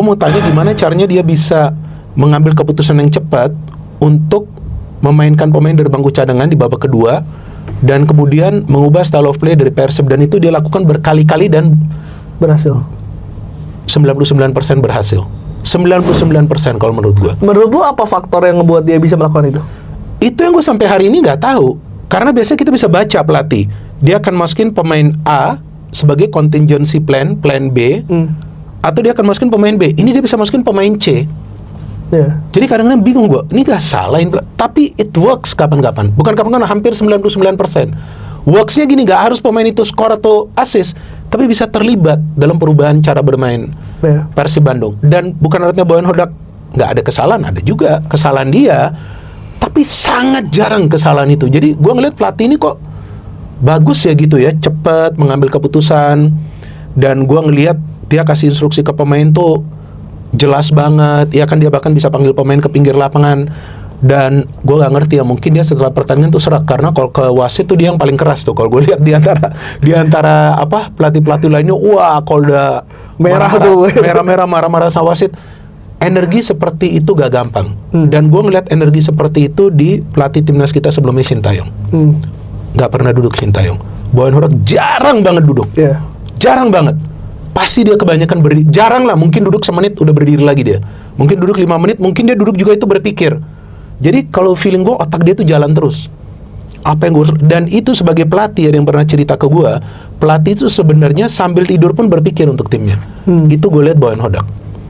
Gue mau tanya gimana caranya dia bisa mengambil keputusan yang cepat untuk memainkan pemain dari bangku cadangan di babak kedua dan kemudian mengubah style of play dari Persib, dan itu dia lakukan berkali-kali dan Berhasil. 99% berhasil. 99% kalau menurut gue. Menurut lu apa faktor yang ngebuat dia bisa melakukan itu? Itu yang gue sampai hari ini nggak tahu. Karena biasanya kita bisa baca pelatih. Dia akan masukin pemain A sebagai contingency plan B, atau dia akan masukin pemain B. Ini dia bisa masukin pemain C. Yeah. Jadi kadang-kadang bingung gue, ini gak salahin, tapi it works kapan-kapan. Bukan kapan-kapan, hampir 99%. Works-nya gini, gak harus pemain itu skor atau assist, tapi bisa terlibat dalam perubahan cara bermain Persib Bandung. Dan bukan artinya Boyan Hodak gak ada kesalahan, ada juga kesalahan dia, tapi sangat jarang kesalahan itu. Jadi gue ngeliat pelatih ini kok bagus ya gitu ya, cepat mengambil keputusan, dan gue ngeliat dia kasih instruksi ke pemain tuh jelas banget. Ya kan, dia bahkan bisa panggil pemain ke pinggir lapangan. Dan gue gak ngerti ya, mungkin dia setelah pertandingan tuh serak, karena kalau ke wasit tuh dia yang paling keras tuh. Kalau gue lihat di antara apa pelatih lainnya, wah kalau udah merah tuh merah-merah marah-marah sama wasit. Energi seperti itu gak gampang. Dan gue ngeliat energi seperti itu di pelatih timnas kita sebelumnya, Sintayong. Gak pernah duduk Sintayong. Boyan Hodak jarang banget duduk. Jarang banget. Pasti dia kebanyakan berdiri. Jarang lah, mungkin duduk semenit udah berdiri lagi dia. Mungkin duduk 5 menit, mungkin dia duduk juga itu berpikir. Jadi kalau feeling gue, otak dia tuh jalan terus. Apa yang gue, dan itu sebagai pelatih, ada yang pernah cerita ke gue, pelatih itu sebenarnya sambil tidur pun berpikir untuk timnya. Itu gue lihat Boyan Hodak.